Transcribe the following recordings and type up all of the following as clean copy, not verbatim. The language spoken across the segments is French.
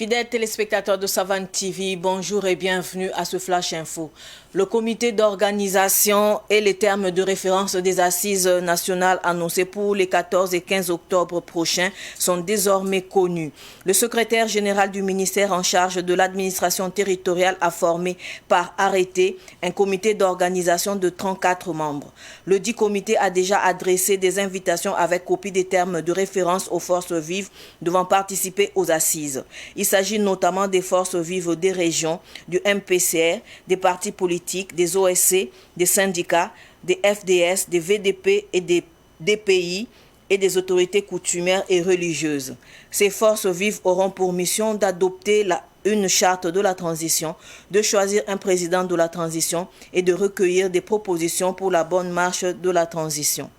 Fidèles téléspectateurs de Savane TV, bonjour et bienvenue à ce Flash Info. Le comité d'organisation et les termes de référence des assises nationales annoncées pour les 14 et 15 octobre prochains sont désormais connus. Le secrétaire général du ministère en charge de l'administration territoriale a formé par arrêté un comité d'organisation de 34 membres. Le dit comité a déjà adressé des invitations avec copie des termes de référence aux forces vives devant participer aux assises. Il s'agit notamment des forces vives des régions, du MPCR, des partis politiques, des OSC, des syndicats, des FDS, des VDP et des DPI et des autorités coutumières et religieuses. Ces forces vives auront pour mission d'adopter une charte de la transition, de choisir un président de la transition et de recueillir des propositions pour la bonne marche de la transition.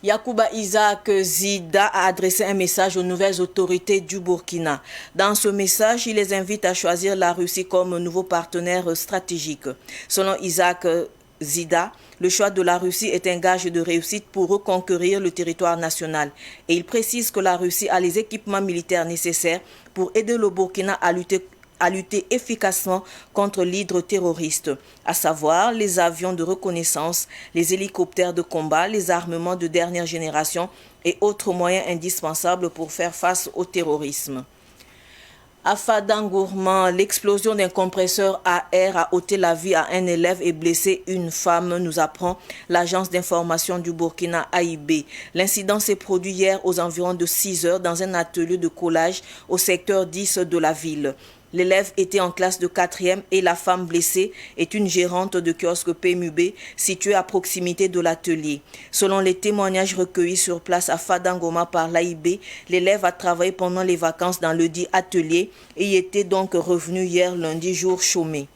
Yacouba Isaac Zida a adressé un message aux nouvelles autorités du Burkina. Dans ce message, il les invite à choisir la Russie comme nouveau partenaire stratégique. Selon Isaac Zida, le choix de la Russie est un gage de réussite pour reconquérir le territoire national. Et il précise que la Russie a les équipements militaires nécessaires pour aider le Burkina à lutter efficacement contre l'hydre terroriste, à savoir les avions de reconnaissance, les hélicoptères de combat, les armements de dernière génération et autres moyens indispensables pour faire face au terrorisme. À Fadangourman, l'explosion d'un compresseur à air a ôté la vie à un élève et blessé une femme, nous apprend l'agence d'information du Burkina AIB. L'incident s'est produit hier aux environs de 6 heures dans un atelier de collage au secteur 10 de la ville. L'élève était en classe de 4e et la femme blessée est une gérante de kiosque PMUB située à proximité de l'atelier. Selon les témoignages recueillis sur place à Fadangoma par l'AIB, l'élève a travaillé pendant les vacances dans le dit atelier et y était donc revenu hier lundi, jour chômé.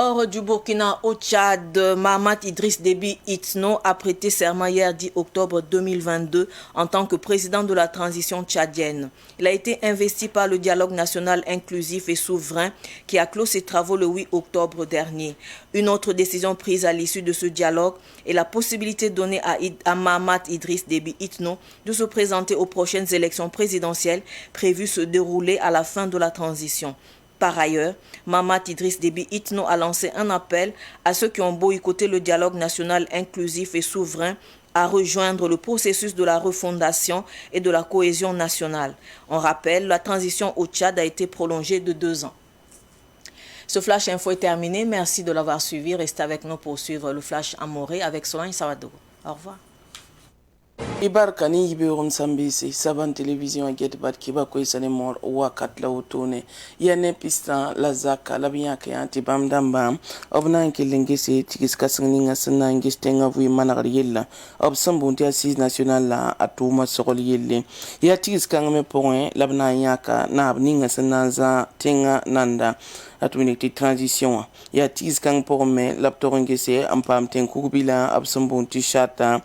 Hors du Burkina, au Tchad, Mahamat Idriss Déby Itno a prêté serment hier 10 octobre 2022 en tant que président de la transition tchadienne. Il a été investi par le dialogue national inclusif et souverain qui a clos ses travaux le 8 octobre dernier. Une autre décision prise à l'issue de ce dialogue est la possibilité donnée à Mahamat Idriss Déby Itno de se présenter aux prochaines élections présidentielles prévues se dérouler à la fin de la transition. Par ailleurs, Mahamat Idriss Déby Itno a lancé un appel à ceux qui ont boycotté le dialogue national inclusif et souverain à rejoindre le processus de la refondation et de la cohésion nationale. On rappelle, la transition au Tchad a été prolongée de 2 ans. Ce Flash Info est terminé. Merci de l'avoir suivi. Restez avec nous pour suivre le Flash Amoré avec Solange Sawadogo. Au revoir. Ibar kani yibe on sambisi saban television get bat kiba ko isane mor wakat la utone yane pista la zaka la biya ke anti bam damba obna ke lengese tigis kasngni ngasna ngistenga vu manar yella ob sambunti assise nationale la atuma sokol yelle ya tigis kangme point labna yaka na abninga sananza tenga nanda atumini transition ya tigis kang pour me laptorengese ampam ten kubila ab sambunti chata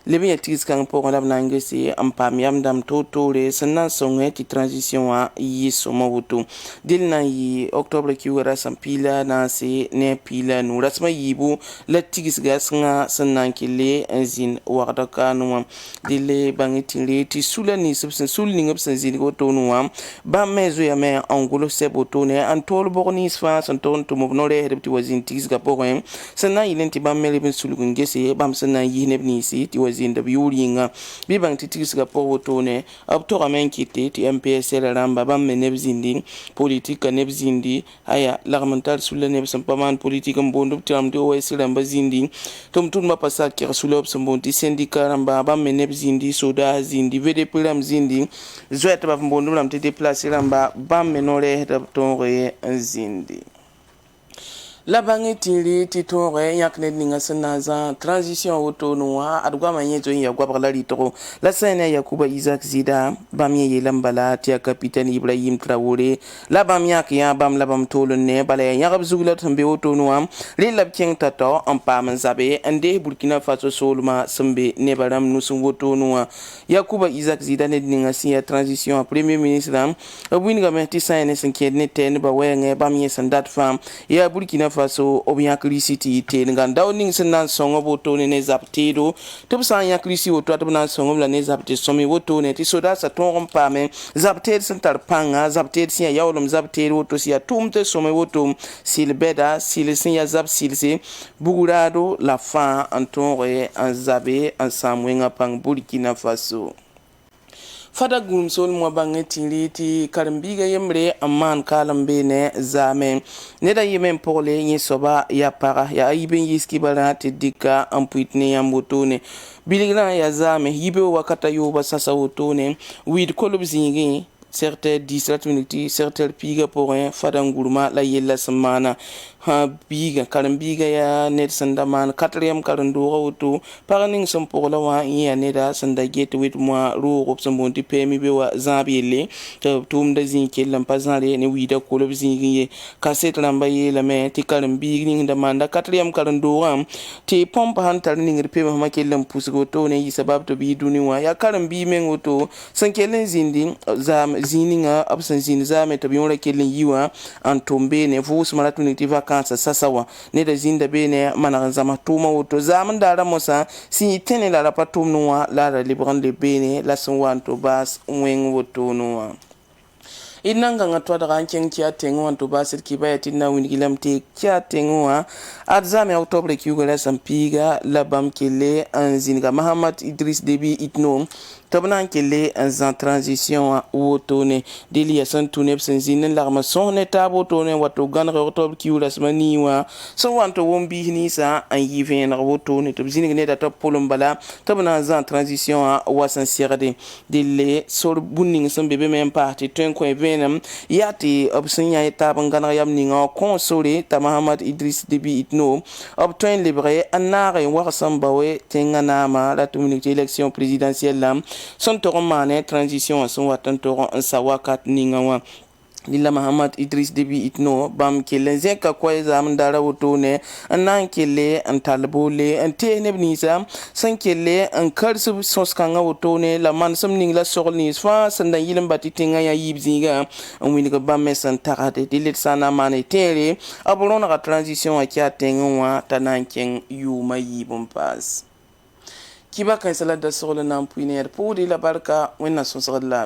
lebe ya tigis kang pour la nangesi ampam yamdam totore sanna songe ti transition a yiso mawutu dilna yi octobre ki wara sampila na se ne pila nu rasma yibu la tigis gasnga sanna kile zin warda kanuma dile bangitile ti sulani subsan sulni ngapsan zin go tonuma ba mezo ya me angulo seboto ne antol borni sfa santon to mobnore hebti wazin tigis ga poren sanna ilenti ba mele ben sulgun gese bam sanna yinebni si ti wazin da biuringa bibang titis ga powotone abtora menkite ti MPSL ramba bam menebzindi politique nebzindi aya l'armental sulle neb sampaman politique mbondo tiam de OS ramba zindi tom tunma pasa ki rasulob sambondi syndicat ramba bam menebzindi soda zindi VDP ram zindi zoet ba mbondo ram te déplacer ramba bam menore da tonre zindi la bangi tili titore yakne ninga sanaza transition autonoa adwa manyezo ya gwabala litoro la sene Yacouba Isaac Zida bamye yelambala tia capitaine Ibrahim Traoré la bamyak ya bam la bam tolone bala ya rabzugla tambe autonoa le labkeng tato en pam zabe ande Burkina Faso solma sembe ne baram nusun autonoa Yacouba Isaac Zida ne ninga sia transition premier ministre abwinga meti sene senke ne ten ba wenge bamye sandat fam ya Burkina Faso o bien crisiti te nganda ning senan songo boto ne zaptedo to san ya krisi woto to nan songo la ne zapte somi woto ne ti soda sa ton pame zapted sentar panga zapted sia yawlum zapted woto sia tumte somi woto silbeda silsin zap silse bugurado la fin antonre en zabe en samwenga pang Burkina Faso. Fada gum sol mo bange tiriti karambiga yemre amman kalambe ne zame ne da yemen pole yin soba ya para ya iben yiski barati dika ampuitne ya motone biligna ya zame yibe wakata yoba sasa wotone wid kolobzingi certains 17 minutes certains piga pour un fadangurma la yella semana ha biga karam biga ya net sandaman 4e karandura auto paraning som pour la wa ya neda sanda get wit moi ro op som bonti pemi be wa zambile to tum da zin kellam pazare ne wida kolob zingi kaset lamba yela me ti karam biga ning da manda 4e karandura ti pompa han tar ning ripe ma kellam pusgo to ne sabab to bi duni wa ya karam bi men auto san kelen zindi zam zininga absan zin zame to bi wala kelen yiwa an tombe ne vus malatu ni ti vacances sasawa ne da zinda be ne mana zama tuma woto zaman dara mosa si tene la patum noa la libran de bene la son to bas wen woto noa inanga ngatwa da ranking kya tengo to basir kibaya tinna winigilamte kya tengo adzame octobre kyugala sampiga labam kele anzinga Mahamad Idriss Déby Itno tabnan kele en transition wotone delia san tunep senzinen larma sonne tabo tone wato ganre octobre kyula smaniwa so wanto wombi ni sa an yiven wotone to zininga ne da top polombala tabnan en transition wasan sirade dele sor bunning san bebe men parti tenko venam yati obsin ya taban ganre yam ninga konsole ta Mahamad Idriss Déby Itno obtain libre anare warsan bawe tenganama la communauté élection présidentielle son toromane transition son watan toron sawakat ningawa lila Mahamad Idriss Déby Itno bam kele zeka kwa zam dara wotone anan kele an talbole an tenebnisa san kele an karsu soskanga wotone la man sam ning la sorni fa sanda yilim batitinga ya yibziga an winiga bam mesan tarade dilit sana mane tere abolona ka transition a kya tenwa tananken yuma yibum pas kiba kan sala da solo nan puiner pour la barka wenna so sala